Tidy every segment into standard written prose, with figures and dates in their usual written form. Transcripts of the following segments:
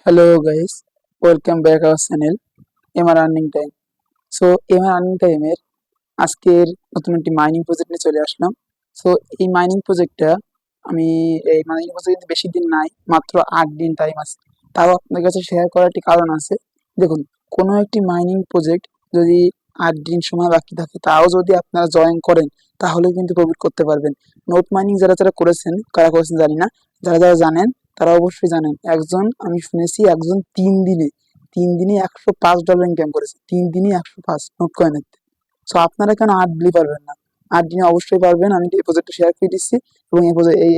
Hello guys, welcome back our channel MR earning time. So MR earning টাইমের আজকের নতুন একটি মাইনিং প্রজেক্ট নিয়ে চলে আসলাম। সো এই মাইনিং প্রজেক্টটা আমি এই মাইনিং প্রজেক্ট কিন্তু বেশি দিন নাই, মাত্র 8 দিন টাইম আছে। তাও আপনাদের কাছে শেয়ার করার একটি কারণ আছে। দেখুন, কোনো একটি মাইনিং প্রজেক্ট যদি 8 দিন সময় বাকি থাকে, তাও যদি আপনারা জয়েন করেন তাহলে কিন্তু প্রফিট করতে পারবেন। নোট মাইনিং যারা যারা করেছেন, কারা করেছেন জানি না, যারা যারা জানেন তারা অবশ্যই জানেন। একজন আমি শুনেছি একজন 3 দিনে $105 ইনকাম করেছে। 3 দিনে 105 নোট কয়েনের। সো আপনারা কেন 8 দিনে পারবেন না? 8 দিনে অবশ্যই পারবেন। আমি এই প্রজেক্টটা শেয়ার করে দিচ্ছি এবং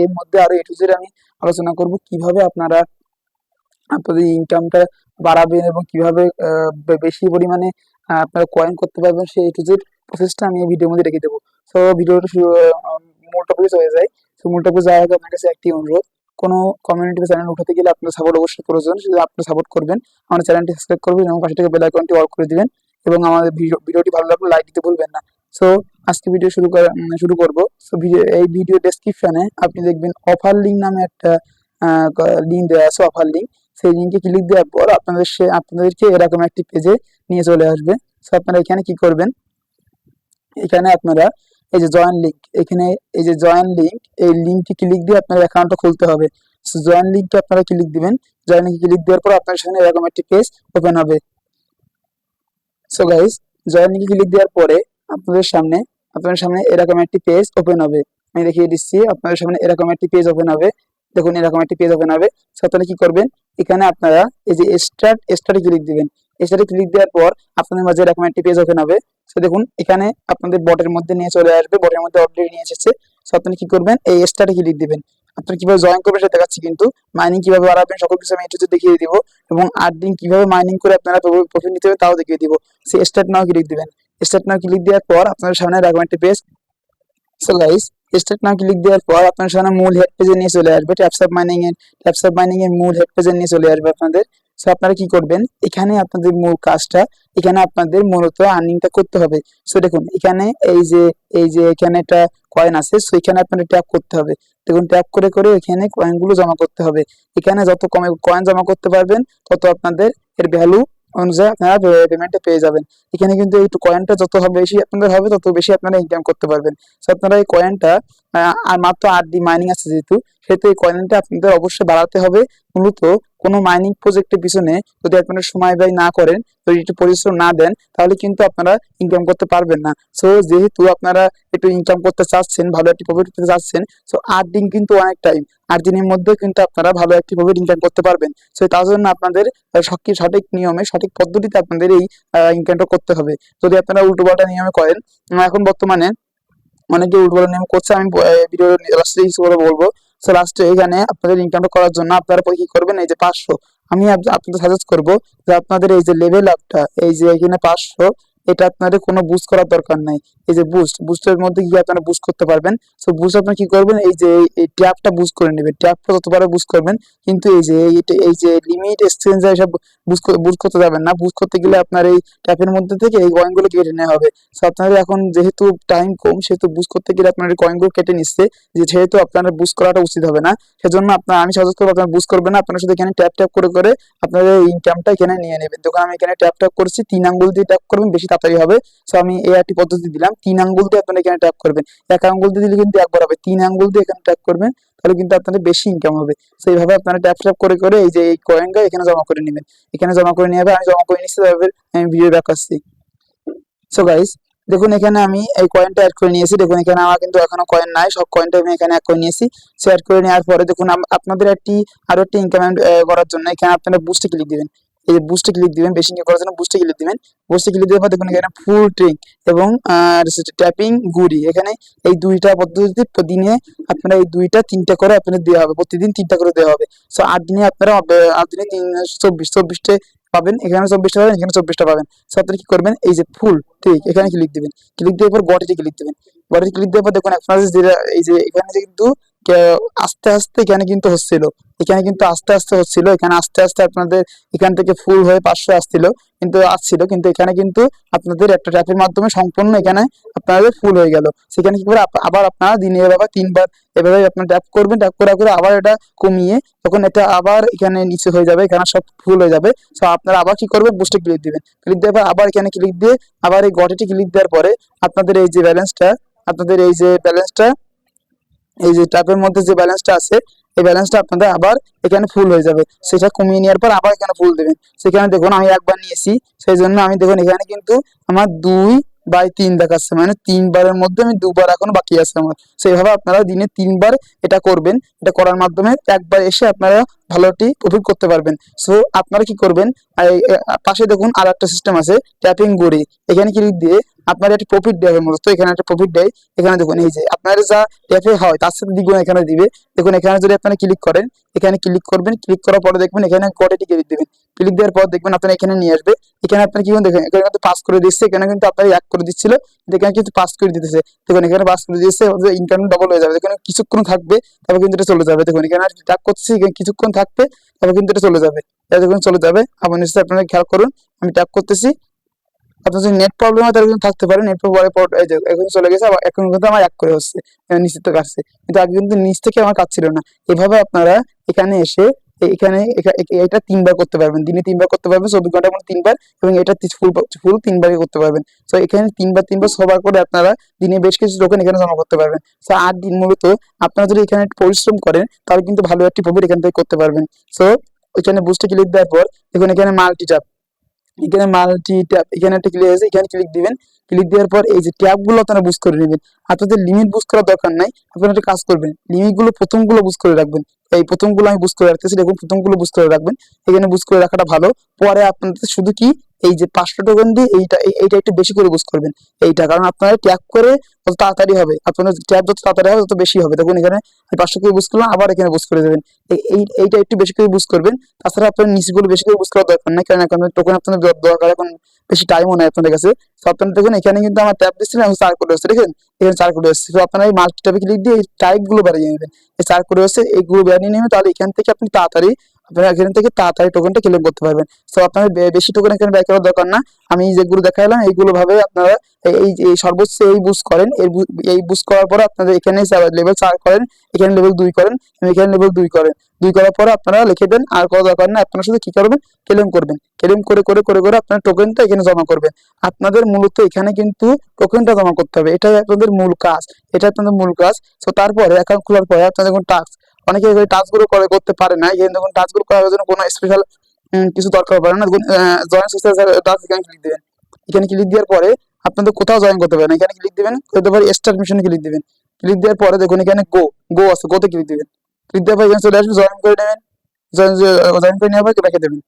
এর মধ্যে আরো A to Z আমি আলোচনা করব কিভাবে আপনারা আপনাদের ইনকামটা বাড়াবেন এবং কিভাবে বেশি পরিমাণে আপনারা কয়েন করতে পারবেন, সেই A to Z প্রসেসটা আমি এই ভিডিওর মধ্যে রেখে দেবো। সো ভিডিওটা মূল টপিকে চলে যায়। সো মূল টপিকে যাওয়ার আগে আপনার কাছে একটি অনুরোধ, কোনো কমিউনিটি বা চ্যানেল উঠাতে গেলে আপনার সাপোর্ট অবশ্যই প্রয়োজন। সেটা আপনি সাপোর্ট করবেন, আমাদের চ্যানেলটি সাবস্ক্রাইব করবেন এবং পাশে থেকে বেল আইকনটি অল করে দিবেন এবং আমাদের ভিডিওটি ভালো লাগলে লাইক দিতে ভুলবেন না। সো আজকে ভিডিও শুরু করব। সো এই ভিডিও ডেসক্রিপশনে আপনি দেখবেন অফার লিঙ্ক নামে একটা লিঙ্ক দেওয়া আছে, অফার লিঙ্ক। সেই লিঙ্কে ক্লিক দেওয়ার পর আপনাদেরকে এরকম একটি পেজে নিয়ে চলে আসবে। সো আপনারা এখানে কি করবেন, এখানে আপনারা এই যে জয়েন লিঙ্ক, এখানে এই যে জয়েন লিঙ্ক, এই লিঙ্কটি ক্লিক দিয়ে আপনার অ্যাকাউন্টটা খুলতে হবে। সো জয়েন লিঙ্কটা আপনারা ক্লিক দিবেন। জয়েন লিঙ্কে ক্লিক দেওয়ার পর আপনার সামনে এরকম একটি পেজ ওপেন হবে। সো গাইস, জয়েন লিঙ্কে ক্লিক দেওয়ার পরে আপনাদের সামনে এরকম একটি পেজ ওপেন হবে। আমি দেখিয়ে দিচ্ছি, আপনাদের সামনে এরকম একটি পেজ ওপেন হবে। দেখুন, এরকম একটি পেজ ওপেন হবে। সো আপনারা কি করবেন, এখানে আপনারা এই যে স্টার্টে ক্লিক দিবেন। স্টার্টে ক্লিক দেওয়ার পর আপনাদের মাঝে এরকম একটি পেজ ওপেন হবে। সো দেখুন, এখানে আপনাদের বটের মধ্যে নিয়ে চলে আসবে, বটের মধ্যে অলরেডি নিয়ে এসেছে। সো আপনি কি করবেন, এই স্টার্টে ক্লিক দিবেন। আপনারা কিভাবে জয়েন করবেন সেটা দেখাচ্ছি, কিন্তু মাইনিং কিভাবে বাড়াবেন সকল কিছু আমি একটু দেখিয়ে দিব এবং 8 দিন কিভাবে মাইনিং করে আপনারা প্রফিট নিতে হবে তাও দেখিয়ে দিব। সে স্টার্ট নাও ক্লিক দিবেন। স্টার্ট নাও ক্লিক দেওয়ার পর আপনাদের সামনে এরকম একটা page. So guys, start now click দেওয়ার পর আপনার সামনে মূল হেড পেজে নিয়ে চলে আসবে। ট্যাপস অফ মাইনিং এর মূল হেড পেজে নিয়ে চলে আসবে আপনাদের। সো আপনারা কি করবেন, এখানে আপনাদের মূল কাজটা, এখানে আপনাদের মূলত আর্নিংটা করতে হবে। সো দেখুন, এখানে এই যে এখানে একটা কয়েন আছে। সো এখানে আপনাদের ট্যাপ করতে হবে। দেখুন, ট্যাপ করে করে এখানে কয়েনগুলো জমা করতে হবে। এখানে যত কমে কয়েন জমা করতে পারবেন তত আপনাদের এর ভ্যালু অনুযায়ী আপনারা পেমেন্টটা পেয়ে যাবেন। এখানে কিন্তু এই কয়েনটা যত হবে বেশি আপনাদের হবে, তত বেশি আপনারা ইনকাম করতে পারবেন। সো আপনারা এই কয়েনটা আর মাত্র 8 দিন মাইনিং আছে সেহেতু এই কয়েনটা আপনাদের অবশ্যই বাড়াতে হবে। মূলত কোনো মাইনিং প্রজেক্টের পিছনে যদি আপনারা সময় ব্যয় না করেন, যদি একটু পরিশ্রম না দেন, তাহলে কিন্তু আপনারা ইনকাম করতে পারবেন না। সো যেহেতু আপনারা একটু ইনকাম করতে চাচ্ছেন, ভালো একটি প্রফিট পেতে চাচ্ছেন, সো 8 দিন কিন্তু অনেক টাইম। 8 দিনের মধ্যে কিন্তু আপনারা ভালো একটি প্রফিট ইনকাম করতে পারবেন। সো তার জন্য আপনাদের সঠিক নিয়মে, সঠিক পদ্ধতিতে আপনাদের এই ইনকামটা করতে হবে। যদি আপনারা উল্টোপাল্টা নিয়মে করেন, এখন বর্তমানে অনেকে উল্টোপাল্টা নিয়ম করছে, আমি ভিডিও লাস্টে কিছু করে বলবো। সো লাস্টে এখানে আপনাদের ইনকামটা করার জন্য আপনারা কি করবেন, এই যে 500, আমি আপনাদের সাজেস্ট করবো যে আপনাদের এই যে লেভেল আপটা, এই যে এখানে 500, এটা আপনাদের কোনো বুস্ট করার দরকার নাই। এই যে বুস্টের মধ্যে গিয়ে আপনারা বুস্ট করতে পারবেন। সো বুস্ট আপনারা কি করবেন, এই যে এই ট্যাপটা বুস্ট করে নেবেন। ট্যাপটা যতবার বুস্ট করবেন, কিন্তু এই যে লিমিট এক্সচেঞ্জ এসব বুস্ট করতে যাবেন না। বুস্ট করতে গেলে আপনার এই ট্যাপের মধ্যে থেকে এই কয়েনগুলো কেটে নেওয়া হবে। সো আপনাদের এখন যেহেতু টাইম কম, সেহেতু বুস্ট করতে গেলে আপনার এই কয়েনগুলো কেটে নিচ্ছে, যেহেতু আপনার বুস্ট করাটা উচিত হবে না। সেজন্য আমি সাজেস্ট করবো আপনারা বুস্ট করবেন না, আপনারা শুধু এখানে ট্যাপ ট্যাপ করে করে আপনাদের ইনকামটা এখানে নিয়ে নেবেন। দেখুন, আমি এখানে ট্যাপ ট্যাপ করছি, 3 আঙ্গুল দিয়ে ট্যাপ করবেন, বেশি তাড়াতাড়ি হবে। সো আমি এই একটি পদ্ধতি দিলাম, 3 আঙ্গুল দিয়ে আপনারা এখানে ট্যাপ করবেন। 1 আঙ্গুল দিয়ে দিলে কিন্তু একবার হবে, 3 আঙ্গুল দিয়ে এখানে ট্যাপ করবেন, তাহলে কিন্তু আপনাদের বেশি ইনকাম হবে। সো এইভাবে আপনারা ট্যাপ ট্যাপ করে করে এই যে এই কয়েনটা এখানে জমা করে নেবেন। এখানে জমা করে নিয়ে আমি জমা করে নিচ্ছি, তারপর আমি ভিডিও দেখাচ্ছি। সো গাইস, দেখুন এখানে আমি এই কয়েনটা অ্যাড করে নিয়েছি। দেখুন, এখানে আমার কিন্তু এখনো কয়েন নাই, সব কয়েনটা আমি এখানে অ্যাড করে নিয়েছি। সো অ্যাড করে নেওয়ার পরে দেখুন, আপনাদের আরো একটি ইনকাম করার জন্য এখানে আপনারা বুস্টে ক্লিক দিবেন। এই যে বুস্টে ক্লিক দিবেন, বেশি ইনকাম করার জন্য বুস্টে ক্লিক দিবেন। বুস্টে ক্লিক দেওয়ার পর দেখুন এখানে ফুল ট্রিক এবং ট্যাপিং গুড়ি, এখানে এই দুইটা পদ্ধতিতে দিনে আপনারা এই দুইটা 3টা করে আপনাদের দেওয়া হবে, প্রতিদিন 3টা করে দেওয়া হবে। সো 8 দিনে আপনারা 8 দিনে 24টা পাবেন, এখানে 24টা পাবেন, এখানে 24টা পাবেন। সো আপনারা কি করবেন, এই যে ফুল ঠিক এখানে ক্লিক দিবেন। ক্লিক দেওয়ার পর গটিতে ক্লিক দিবেন। গটিতে ক্লিক দেওয়ার পর দেখুন আপনাদের এই যে এখানে যে কিন্তু আস্তে আস্তে এখানে কিন্তু হচ্ছিল, এখানে কিন্তু আস্তে আস্তে হচ্ছিল, এখানে আস্তে আস্তে আপনাদের এখান থেকে ফুল হয়ে 500 আসছিল, কিন্তু আসছিল, কিন্তু এখানে কিন্তু আপনাদের একটা ট্যাপের মাধ্যমে সম্পূর্ণ এখানে আপনাদের ফুল হয়ে গেল। সেখানে কি করে আবার আপনারা দিনে এভাবে 3 বার এভাবে আপনার ট্যাপ করবেন, ট্যাপ করে করে আবার এটা কমিয়ে তখন এটা আবার এখানে নিচে হয়ে যাবে, এখানে সব ফুল হয়ে যাবে। সো আপনারা আবার কি করবেন, বুস্টে ক্লিক দিবেন, ক্লিক দেওয়ার পর আবার এখানে ক্লিক দিয়ে আবার এই গটেটি ক্লিক দেওয়ার পরে আপনাদের এই যে ব্যালেন্সটা, আপনাদের এই যে ব্যালেন্সটা, এই যে ট্যাপের মধ্যে যে ব্যালেন্সটা আছে এই ব্যালেন্সটা আপনাদের আবার এখানে ফুল হয়ে যাবে। সেটা কমিয়ে নেওয়ার পর আবার এখানে ফুল দেবেন। সেখানে দেখুন আমি একবার নিয়েছি, সেই জন্য আমি দেখুন এখানে কিন্তু আমার 2/3 দেখাচ্ছে, মানে 3 বারের মধ্যে আমি 2 বার এখনো বাকি আছে আমার। সেইভাবে আপনারা দিনে 3 বার এটা করবেন, এটা করার মাধ্যমে একবার এসে আপনারা ভালোটি প্রফিট করতে পারবেন। সো আপনারা কি করবেন, পাশে দেখুন আর একটা সিস্টেম আছে ট্যাপিং গড়ি, এখানে ক্লিক দিয়ে আপনার একটা প্রফিট দেবে, মূলত এখানে একটা প্রফিট দেয়। এখানে দেখুন এই যে আপনার যা ট্যাপে হয় তার সাথে দ্বিগুণ এখানে দিবে। দেখুন এখানে যদি আপনারা ক্লিক করেন, এখানে ক্লিক করবেন, ক্লিক করার পরে দেখবেন এখানে কোডেটি ক্লিক দিবেন, ক্লিক দেওয়ার পর দেখবেন আপনারা এখানে নিয়ে আসবে। এখানে আপনার কি দেখেন এখানে কিন্তু পাস করে দিচ্ছে, এখানে কিন্তু আপনার 1 করে দিচ্ছিল, এখানে কিন্তু পাস করে দিতেছে। দেখুন এখানে পাস করে দিচ্ছে, ইনকাম ডবল হয়ে যাবে। দেখুন কিছুক্ষণ থাকবে, তারপর কিন্তু এটা চলে যাবে। দেখুন এখানে ট্যাপ করছি, এখানে কিছুক্ষণ থাকবে, তারপর কিন্তু এটা চলে যাবে। এটা যখন চলে যাবে আবার নিশ্চয়ই আপনারা খেয়াল করুন, আমি ট্যাপ করতেছি। আপনার যদি নেট প্রবলেম হয় তাহলে কিন্তু থাকতে পারে, নেট প্রবলেম এই যে এখন চলে গেছে, আবার এখন কিন্তু আমার 1 করে হচ্ছে, নিচ থেকে কাটছে, কিন্তু আগে কিন্তু নিচ থেকে আমার কাটছিল না। এভাবে আপনারা এখানে এসে এখানে এটা 3 বার করতে পারবেন, দিনে 3 বার করতে পারবেন, 24 ঘন্টার মধ্যে 3 বার, এবং এটা ফুল ফুল 3 বারই করতে পারবেন। তো এখানে 3 বার 3 বার 6 বার করে আপনারা দিনে বেশ কিছু টোকেন এখানে জমা করতে পারবেন। তো 8 দিন মূলত আপনারা যদি এখানে একটু পরিশ্রম করেন তাহলে কিন্তু ভালো একটি প্রফিট এখান থেকে করতে পারবেন। সো এখানে বুস্টে ক্লিক দেওয়ার পর দেখুন এখানে মাল্টি ট্যাপ, এখানে মাল্টি ট্যাপ, এখানে একটা ক্লিক আছে, এখানে ক্লিক দিবেন। ক্লিক দেওয়ার পর এই যে ট্যাব গুলো আপনারা বুস্ট করে নেবেন। আপনাদের লিমিট বুস্ট করার দরকার নাই, আপনারা একটা কাজ করবেন, লিমিট গুলো প্রথমগুলো বুস্ট করে রাখবেন। এই প্রথমগুলো আমি বুস্ট করে রাখতেছি, দেখুন প্রথমগুলো বুস্ট করে রাখবেন, এখানে বুস্ট করে রাখাটা ভালো। পরে আপনাদের শুধু কি এই যে 500 টোকেন দিয়ে এইটা একটু বেশি করে বুস্ট করবেন এইটা, কারণ আপনারা ট্যাগ করে তত তাড়াতাড়ি হবে, আপনার ট্যাব যত তাড়াতাড়ি হবে তত বেশি হবে। দেখুন এখানে আমি 500 করে বুস্ট করলাম, আবার এখানে বুস্ট করে দেবেন। এইটা একটু বেশি করে বুস্ট করবেন। তাছাড়া আপনার নিচগুলো বেশি করে বুস্ট করার দরকার নাই, কারণ এখন টোকেন আপনাদের দরকার, এখন বেশি টাইমও নেই আপনাদের কাছে। তো আপনারা দেখুন এখানে কিন্তু আমার ট্যাব দিচ্ছিলেন, এখন 4 করে হচ্ছে, দেখেন এখানে 4 করে হচ্ছে। তো আপনারা এই মাল্টি ট্যাবে ক্লিক দিয়ে এই টাইপ গুলো বাড়িয়ে নেবেন, এই 4 করে হচ্ছে এইগুলো বাড়িয়ে নেবেন, তাহলে এখান থেকে আপনি তাড়াতাড়ি আপনারা এখান থেকে তাড়াতাড়ি টোকেনটা ক্লেম করতে পারবেন। তো আপনার বেশি টোকেন এখানে ব্যয় করার দরকার না, আমি যেগুলো দেখালাম এইগুলো ভাবে আপনারা এই সর্বোচ্চ এই বুস্ট করেন, এই বুস্ট করার পরে আপনাদের এখানে লেভেল 4 করেন, এখানে লেভেল 2 করেন, এখানে লেভেল 2 করেন। 2 করার পরে আপনারা লিখে দেন, আর করা দরকার না, আপনারা শুধু কি করবেন, ক্লেম করবেন। ক্লেম করে করে করে করে আপনার টোকেনটা এখানে জমা করবেন। আপনাদের মূলত এখানে কিন্তু টোকেনটা জমা করতে হবে, এটাই আপনাদের মূল কাজ, এটা আপনাদের মূল কাজ। তো তারপরে অ্যাকাউন্ট খোলার পরে আপনাদের কোনো টাস্ক, অনেকে এই টাস্কগুলো করতে পারে না, কিন্তু যখন টাস্কগুলো করার জন্য কোনো স্পেশাল কিছু দরকার পড়ে না। জয়েন সোশ্যাল টাস্ক এখানে ক্লিক দিবেন, এখানে ক্লিক দেওয়ার পরে আপনাদের কোথাও জয়েন করতে পারেন, এখানে ক্লিক দিবেন, করতে পারে স্টার্ট মিশনে ক্লিক দিবেন। ক্লিক দেওয়ার পরে দেখুন এখানে গো আছে, গোতে ক্লিক দিবেন। ক্লিক দেওয়ার পর এখানে চলে আসবে, জয়েন করে নেবেন। জয়েন করে নেওয়ার পর রেখে দেবেন,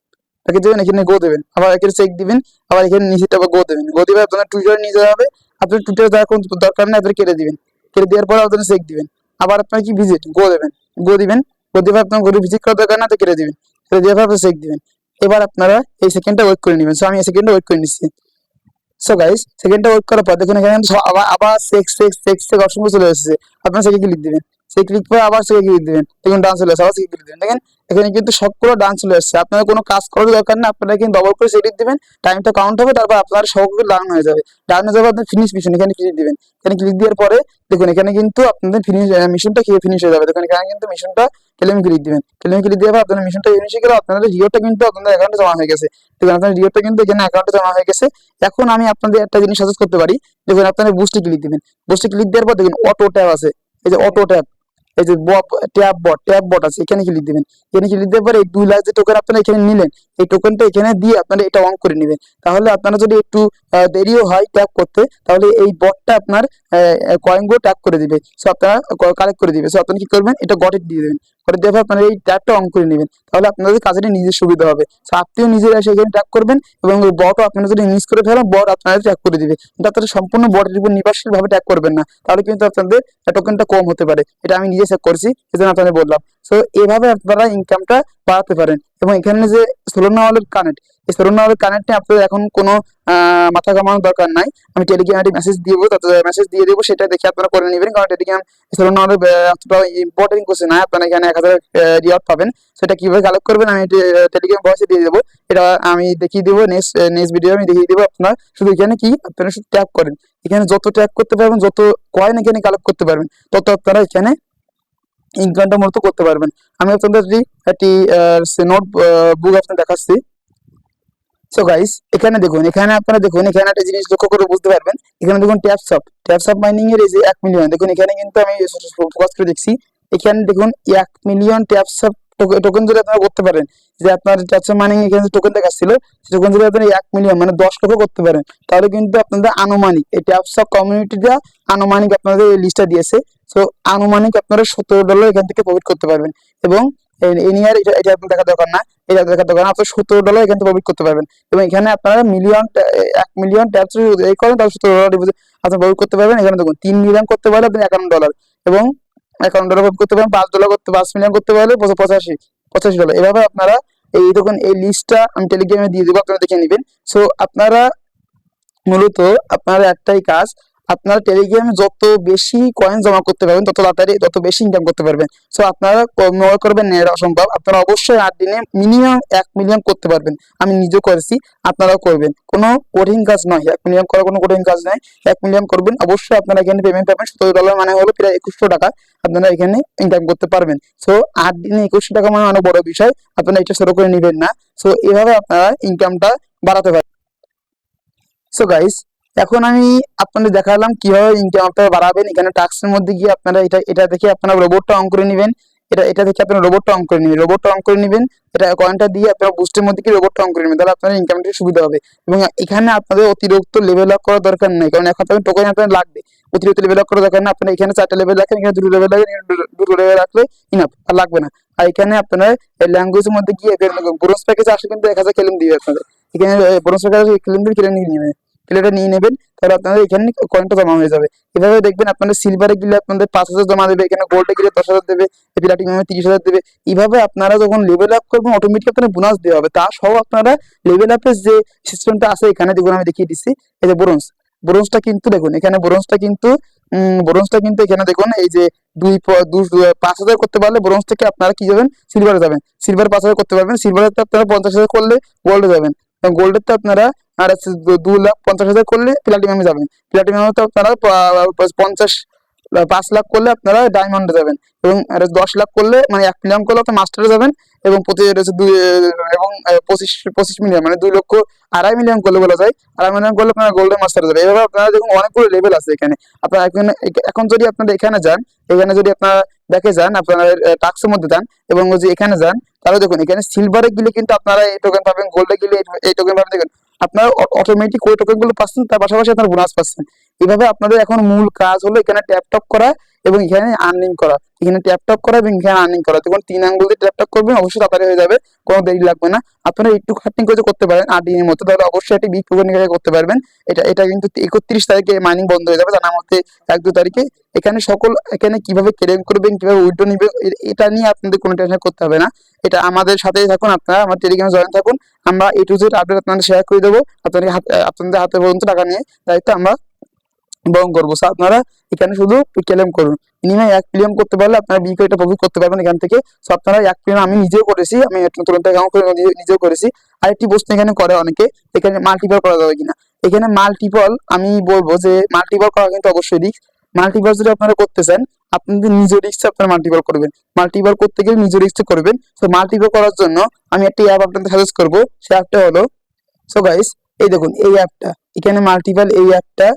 রেখে দেবেন, এখানে গো দেবেন, আবার এখানে চেক দিবেন, আবার এখানে নিচেটা আবার গো দেবেন। গো দিবে আপনার টুইটারে নিয়ে যাওয়া হবে, আপনার টুইটারে যাওয়ার কোনো দরকার নেই, আপনি কেটে দিবেন। কেটে দেওয়ার পর আপনার চেক দিবেন, আবার আপনার কি ভিজিট গো দেবেন, গো দিবেন। গো দিবে আপনার ঘরে ভিজিট করার দরকার না, তো কেটে দিবেন। কেটে দেওয়ার পর আপনি চেক দিবেন। এবার আপনারা এই সেকেন্ডটা ওয়েট করে নেবেন। সো আমি এই সেকেন্ডটা ওয়েট করে নিচ্ছি। সো গাইস সেকেন্ডটা ওয়েট করার পর দেখুন এখানে কিন্তু আবার চেক অপশনগুলো চলে এসেছে, আপনারা সেকে ক্লিক দিবেন। সেই ক্লিক করে আবার সেকে ক্লিক দিবেন, দেখুন ডান চলে আসছে, আবার সেকে ক্লিক দিবেন। দেখেন এখানে কিন্তু সবগুলো ডান চলে আসছে, আপনাদের কোনো কাজ করার দরকার না, আপনারা কিন্তু ডবল করে সেটিং দিবেন, টাইমটা কাউন্ট হবে, তারপর আপনার সবগুলো ডান হয়ে যাবে। ডান হয়ে যাবে, আপনি ফিনিশ মিশন এখানে ক্লিক দিবেন। এখানে ক্লিক দেওয়ার পরে দেখুন এখানে কিন্তু আপনাদের মিশনটা ফিনিশ হয়ে যাবে। দেখুন এখানে কিন্তু মিশনটা ক্লেম ক্লিক দিবেন, ক্লেম ক্লিক দেওয়ার পর আপনাদের মিশনটা ফিনিশ হয়ে গেলে আপনাদের রিওটা কিন্তু আপনাদের অ্যাকাউন্টে জমা হয়ে গেছে। দেখুন আপনার রিওটা কিন্তু এখানে অ্যাকাউন্টে জমা হয়ে গেছে। এখন আমি আপনাদের একটা জিনিস সাজেস্ট করতে পারি, দেখুন আপনারা বুস্টে ক্লিক দিবেন। বুস্টে ক্লিক দেওয়ার পর দেখুন অটো ট্যাব আছে, এই যে অটো ট্যাব, এই যে ট্যাব বট আছে, এখানে ক্লিক দিবেন। এখানে ক্লিক দেওয়ার পরে এই 2 লাখ যে টোকেন আপনারা এখানে নিলেন, এই টোকেনটা এখানে দিয়ে আপনারা এটা অন করে নেবেন। তাহলে আপনারা যদি একটু দেরিও হয় ট্যাপ করতে, তাহলে এই বটটা আপনার কয়েনগুলো ট্যাপ করে দিবে, সো আপনারা কালেক্ট করে দিবে। সো আপনারা কি করবেন, এটা গটে দিয়ে দেবেন, করে দেওয়ার পর আপনারা এই ট্যাবটা অন করে নেবেন, তাহলে আপনাদের কাজে নিজের সুবিধা হবে। সো আপনিও নিজেরা এসে এখানে ট্যাপ করবেন, এবং ওই বটও আপনারা যদি মিস করে ফেলেন, বট আপনাদের ট্যাপ করে দিবে, কিন্তু আপনারা সম্পূর্ণ বটের উপর নির্ভরশীল ভাবে ট্যাপ করবেন না, তাহলে কিন্তু আপনাদের টোকেনটা কম হতে পারে। এটা আমি নিজে চেক করছি, সেজন্য আপনাদের বললাম। সো এইভাবে আপনারা ইনকামটা বাড়াতে পারেন। এবং এখানে যে সোলোনা ওয়ালেট কানেক্ট, এই সোলোনা ওয়ালেট কানেক্টে আপনাদের এখন কোনো মাথা ঘামানোর দরকার নাই। আমি টেলিগ্রামে মেসেজ দিয়ে দেবো, তাতে মেসেজ দিয়ে দেবো, সেটা দেখে আপনারা করে নেবেন। কারণ টেলিগ্রাম সোলোনা ওয়ালেট অতটা ইম্পর্টেন্ট কিছু না, আপনারা এখানে 1000 রিওয়ার্ড পাবেন। সেটা কিভাবে কালেক্ট করবেন আমি টেলিগ্রাম ভয়েসে দিয়ে দেবো, এটা আমি দেখিয়ে দেবো নেক্সট নেক্সট ভিডিও আমি দেখিয়ে দেবো। আপনারা শুধু এখানে কি আপনারা শুধু ট্যাপ করেন, এখানে যত ট্যাপ করতে পারবেন, যত কয়েন এখানে কালেক্ট করতে পারবেন, তত আপনারা এখানে ইনকামটা মূলত করতে পারবেন। আমি আপনাদের একটি নোট বুক আপনাদের দেখাচ্ছি। সো গাইস এখানে দেখুন, এখানে আপনারা দেখুন, এখানে একটা জিনিস লক্ষ্য করে বুঝতে পারবেন। এখানে দেখুন ট্যাপস অফ মাইনিং এর এই যে 1 মিলিয়ন, দেখুন এখানে কিন্তু আমি ফোকাস করে দেখছি, এখানে দেখুন 1 মিলিয়ন ট্যাপস অফ টোকেন যদি আপনারা করতে পারেন, যে আপনার ট্যাপস অফ মাইনিং এখানে টোকেন দেখাচ্ছিল, টোকেন যদি আপনারা 1 মিলিয়ন মানে 10 লক্ষ করতে পারেন, তাহলে কিন্তু আপনাদের আনুমানিক এই ট্যাপস অফ কমিউনিটিটা আনুমানিক আপনাদের এই লিস্টটা দিয়েছে। সো আনুমানিক আপনারা $17 এখান থেকে প্রফিট করতে পারবেন। এবং এই নিয়ে আর এটা আপনার দেখা দরকার না, এটা দেখা দরকার না, আপনার $17 এখান থেকে প্রফিট করতে পারবেন। এবং এখানে আপনারা 1 মিলিয়ন ট্যাপস যদি এই করেন তাহলে $17 আপনি প্রফিট করতে পারবেন। এখানে দেখুন 3 মিলিয়ন করতে পারলে আপনি $51 এবং $51 প্রফিট করতে পারেন। $5 করতে 5 মিলিয়ন করতে পারলে $85 এভাবে আপনারা এই দেখুন এই লিস্টটা আমি টেলিগ্রামে দিয়ে দেবো, আপনারা দেখে নেবেন। সো আপনারা মূলত আপনার একটাই কাজ, আপনারা টেলিগ্রামে যত বেশি কয়েন জমা করতে পারবেন তত তাড়াতাড়ি তত বেশি ইনকাম করতে পারবেন। সো আপনারা মনে করবেন না এটা অসম্ভব, আপনারা অবশ্যই 8 দিনে মিনিমাম 1 মিলিয়ন করতে পারবেন। আমি নিজেও করেছি, আপনারাও করবেন, কোনো কঠিন কাজ নয়, 1 মিলিয়ন করা কোনো কঠিন কাজ নয়। 1 মিলিয়ন করবেন, অবশ্যই আপনারা এখানে পেমেন্ট পাবেন। $17 মানে হলো প্রায় 2100 টাকা আপনারা এখানে ইনকাম করতে পারবেন। সো 8 দিনে 2100 টাকা মানে অনেক বড় বিষয়, আপনারা এটা শুরু করে নেবেন না। সো এভাবে আপনারা ইনকামটা বাড়াতে পারবেন। সো গাইস এখন আমি আপনাদের দেখালাম কিভাবে ইনকাম আপনারা বাড়াবেন। এখানে টাস্কের মধ্যে গিয়ে আপনারা এটা দেখে আপনারা রোবটটা অন করে নেবেন, এটা দেখে আপনারা রোবটটা অন করে নেবেন, এটা কয়েনটা দিয়ে আপনারা বুস্টের মধ্যে গিয়ে রোবটটা অন করে নেবেন, তাহলে আপনার ইনকামটা সুবিধা হবে। এবং এখানে আপনাদের অতিরিক্ত লেভেল আপ করার দরকার নেই, কারণ এখন আপনার টোকেন আপনার লাগবে। অতিরিক্ত লেভেল আপ করার দরকার না, আপনারা এখানে 4টা লেভেল রাখেন, এখানে 2টো লেভেল রাখেন, দুটো লেভেল রাখলে ইনাফ, আর লাগবে না। আর এখানে আপনারা ল্যাঙ্গুয়েজের মধ্যে গিয়ে ব্রোঞ্জ প্যাকেজ আসলে কিন্তু 1000 কেলেম দিবে আপনাদের। এখানে ব্রোঞ্জ প্যাকেজ কেলেম দিয়ে কিনে নিয়ে নেবেন, প্লেটা নিয়ে নেবেন, তাহলে আপনাদের এখানে কয়েনটা জমা হয়ে যাবে। এভাবে দেখবেন আপনাদের সিলভারে গেলে আপনাদের 5000 জমা দেবে, এখানে গোল্ডে গেলে 10,000 দেবে, প্লাটিনামে 30,000 দেবে। এইভাবে আপনারা যখন লেভেল আপ করবেন অটোমেটিক আপনার বোনাস দেওয়া হবে। তা সহ আপনারা লেভেল আপের যে সিস্টেমটা আছে এখানে যেগুলো আমি দেখিয়ে দিচ্ছি, এই যে ব্রোঞ্জটা কিন্তু দেখুন, এখানে ব্রোঞ্জটা কিন্তু এখানে দেখুন এই যে 5,000 করতে পারলে ব্রোঞ্জ থেকে আপনারা কি যাবেন, সিলভারে যাবেন। সিলভার 5,000 করতে পারবেন, সিলভারে আপনারা 50,000 করলে গোল্ডে যাবেন, গোল্ডের তো আপনারা আর 2,50,000 করলে প্লাটিনামে যাবেন, প্লাটিনামে তো আপনারা 5 লাখ করলে আপনারা ডায়মন্ডে যাবেন, এবং 10 লাখ করলে মানে 1 মিলিয়ন করলে আপনার মাস্টারে যাবেন, এবং প্রতি এবং 25 মিলিয়ন মানে 2,02,500,000 করলে বলা যায়, 2,500,000 করলে আপনারা গোল্ডেন মাস্টারে যাবে। এভাবে আপনারা দেখুন অনেকগুলো লেভেল আছে এখানে। আপনারা এখন যদি আপনারা এখানে যান, এখানে যদি আপনারা দেখে যান, আপনারা টাস্কের মধ্যে যান এবং যে এখানে যান, তাহলে দেখুন এখানে সিলভারে গেলে কিন্তু আপনারা এই টোকেন পাবেন, গোল্ডে গেলে এই টোকেন পাবেন। দেখুন আপনারা অটোমেটিক ওই টোকেন গুলো পাচ্ছেন, তার পাশাপাশি আপনারা বোনাস পাচ্ছেন। এভাবে আপনাদের এখন মূল কাজ হলো এখানে ট্যাপ করা এবং এখানে আর্নিং করা, এখানে ট্যাপ করা এবং এখানে আর্নিং করা। দেখুন 3 আঙ্গুল দিয়ে ট্যাপ করবেন, অবশ্যই তাড়াতাড়ি হয়ে যাবে, কোনো দেরি লাগবে না। আপনারা একটু খাটনি করে করতে পারেন 8 দিনের মতো, তাহলে অবশ্যই একটি বিগ টোকেন করতে পারবেন। এটা কিন্তু 31 তারিখে মাইনিং বন্ধ হয়ে যাবে, জানার মধ্যে 1-2 তারিখে। এখানে কিভাবে ক্লেম করবেন, কিভাবে উইথড্র নিবেন, এটা নিয়ে আপনাদের কোনো টেনশন করতে হবে না। এটা আমাদের সাথেই থাকুন, আপনারা আমার টেলিগ্রামে জয়েন থাকুন, আমরা A to Z আপডেট আপনাদের শেয়ার করে দেবো। আপনাদের হাতে পর্যন্ত টাকা নিয়ে দায়িত্ব আমরা বহন করবো। আপনারা এখানে শুধু ক্লেম করুন, মিনিমাম 1 মিলিয়ন করতে পারলে আপনারা বিকয়টা প্রফিট করতে পারবেন এখান থেকে। সো আপনারা 1 মিলিয়ন, আমি নিজেও করেছি, আমি তুরন্ত অ্যাকাউন্ট করে নিজেও করেছি। আরেকটি প্রশ্ন এখানে করে অনেকে, এখানে মাল্টিপল করা যাবে কিনা। এখানে মাল্টিপল আমি বলবো যে মাল্টিপল করা কিন্তু অবশ্যই রিস্ক। মাল্টিপল যদি আপনারা করতে চান, আপনাদের নিজের রিস্কে আপনারা মাল্টিপল করবেন, মাল্টিপল করতে গেলে নিজের রিস্কে করবেন। তো মাল্টিপল করার জন্য আমি একটি অ্যাপ আপনাদের সাজেস্ট করবো, সেই অ্যাপটা হলো, সো গাইস এই দেখুন এই অ্যাপটা, এখানে মাল্টিপল এই অ্যাপটা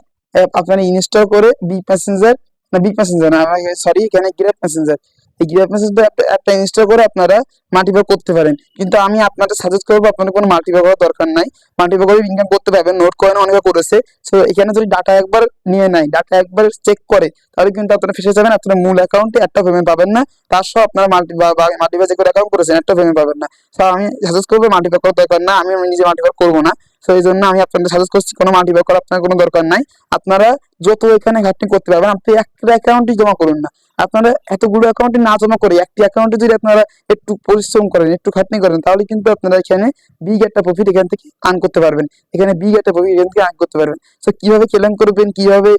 আপনারা ইনস্টল করে বিগ মেসেঞ্জার না, সরি এখানে গ্র্যাব মেসেঞ্জার, এই গ্র্যাব মেসেঞ্জার অ্যাপটা ইনস্টল করে আপনারা মাল্টিপল করতে পারেন। কিন্তু আমি আপনাদের সাজেস্ট করবো আপনাদের কোনো মাল্টিপল করার দরকার নাই, মাল্টিপল করে ইনকাম করতে পারবেন। নোট কয়েন অনেকে করেছে। সো এখানে যদি ডাটা একবার নিয়ে নেয়, ডাটা একবার চেক করে, তাহলে কিন্তু আপনারা ফেসে যাবেন, আপনার মূল অ্যাকাউন্টে একটা পেমেন্ট পাবেন না, তার সহ আপনারা মাল্টিপল যে করে অ্যাকাউন্ট করেছেন একটা পেমেন্ট পাবেন না। সো আমি সাজেস্ট করবো মাল্টিপল করার দরকার না, আমি নিজে মাল্টিপল করবো না। সো এই জন্য আমি আপনাদের সাজেস্ট করছি কোনো মাল্টিপ্যাক করার আপনার কোনো দরকার নাই। আপনারা যত এখানে ঘাটতি করতে পারবেন, আপনি একটা অ্যাকাউন্টই জমা করুন না, আপনারা এতগুলো অ্যাকাউন্টে না জমা করে একটি অ্যাকাউন্টে যদি আপনারা একটু পরিশ্রম করেন, একটু খাটনি করেন, তাহলে কিন্তু আপনারা এখানে বিগ একটা প্রফিট এখান থেকে আর্ন করতে পারবেন। এখানে বিগ একটা প্রফিট এখান থেকে আর্ন করতে পারবেন। সো কিভাবে ক্লেম করবেন, কিভাবে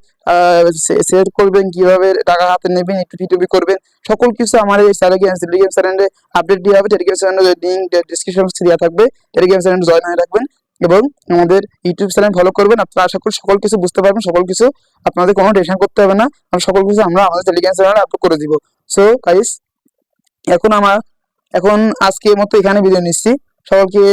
শেয়ার করবেন, কিভাবে টাকা হাতে নেবেন, একটু টিটুবি করবেন, সকল কিছু আমার এই টেলিগ্রাম চ্যানেলে আপডেট দেওয়া হবে। টেলিগ্রাম চ্যানেলের লিঙ্ক ডিসক্রিপশন বক্সে দেওয়া থাকবে। টেলিগ্রাম চ্যানেলে জয়েন হয়ে রাখবেন এবং আমাদের ইউটিউব চ্যানেল ফলো করবেন। আপনারা আশা করি সকল কিছু বুঝতে পারবেন, সকল কিছু আপনাদের কোনো টেনশন করতে হবে না, আমরা সকল কিছু আমরা আমাদের টেলিগ্রাম চ্যানেলে আপলোড করে দিব। সো গাইস, এখন আজকের মতো এখানে বিদায় নিচ্ছি। সকলকে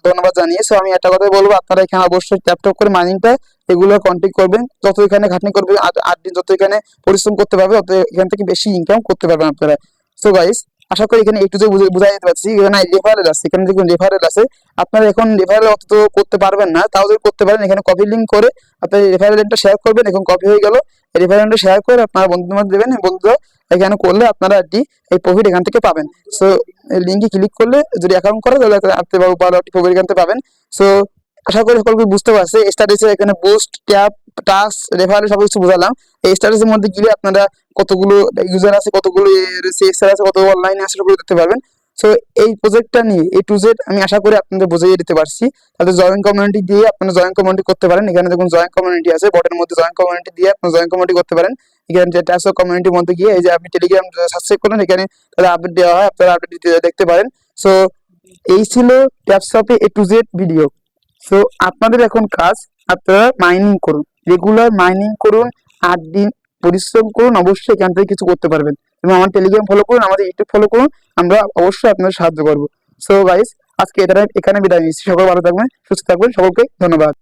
ধন্যবাদ জানিয়ে সো আমি একটা কথা বলবো, আপনারা এখানে অবশ্যই ট্যাপ করে মাইনিংটা এগুলো কন্টিনিউ করবেন। যত এখানে খাটনি করবে, 8 দিন যত এখানে পরিশ্রম করতে পারবে, তত এখান থেকে বেশি ইনকাম করতে পারবেন আপনারা। সো গাইস, আশা করি এখানে একটু যে বোঝাই যেতে পারছি। এখানে রেফারেল আছে, এখানে দেখুন রেফারেল আছে। আপনারা এখন রেফারেল অত করতে পারবেন না, তাও যদি করতে পারেন, এখানে কপি লিঙ্ক করে আপনার রেফারেল লিঙ্কটা শেয়ার করবেন। এখন কপি হয়ে গেল, রেফারেল লিঙ্কটা শেয়ার করে আপনারা বন্ধুদের মধ্যে দেবেন, বন্ধুরা এখানে করলে আপনারা এই প্রফিট এখান থেকে পাবেন। সো লিঙ্কে ক্লিক করলে যদি অ্যাকাউন্ট করে, তাহলে আপনি ভালো একটি প্রফিট এখান থেকে পাবেন। সো আশা করি সকলকে বুঝতে পারছে। স্ট্যাটাসে এখানে বুস্ট, ট্যাপ, টাস্ক, রেফারেল সবকিছু বুঝালাম। এই স্ট্যাটাসের মধ্যে গেলে আপনারা কতগুলো ইউজার আছে, কতগুলো সিএসআর আছে, কত অনলাইনে আছে, সবগুলো দেখতে পারবেন। সো এই প্রজেক্টটা নিয়ে A to Z আমি আশা করি আপনাদের বুঝিয়ে দিতে পারছি। তাহলে জয়েন কমিউনিটি দিয়ে আপনারা জয়েন কমিউনিটি করতে পারেন। এখানে দেখুন জয়েন কমিউনিটি আছে, বটের মধ্যে জয়েন কমিউনিটি দিয়ে আপনারা জয়েন কমিউনিটি করতে পারেন। এখানে যে টাস্ক কমিউনিটির মধ্যে গিয়ে এই যে আপনি টেলিগ্রাম সাবস্ক্রাইব করেন, এখানে তাহলে আপডেট দেওয়া হয়, আপনারা আপডেট দেখতে পারেন। সো এই ছিল ট্যাপশপে A to Z video. So আপনাদের এখন কাজ, আপনারা মাইনিং করুন, রেগুলার মাইনিং করুন, 8 দিন পরিশ্রম করুন, অবশ্যই এখান থেকে কিছু করতে পারবেন। এবং আমার টেলিগ্রাম ফলো করুন, আমাদের ইউটিউব ফলো করুন, আমরা অবশ্যই আপনাদের সাহায্য করবো। সো গাইস, আজকে এখানে বিদায় নিচ্ছি। সকল ভালো থাকবেন, সুস্থ থাকবেন, সকলকে ধন্যবাদ।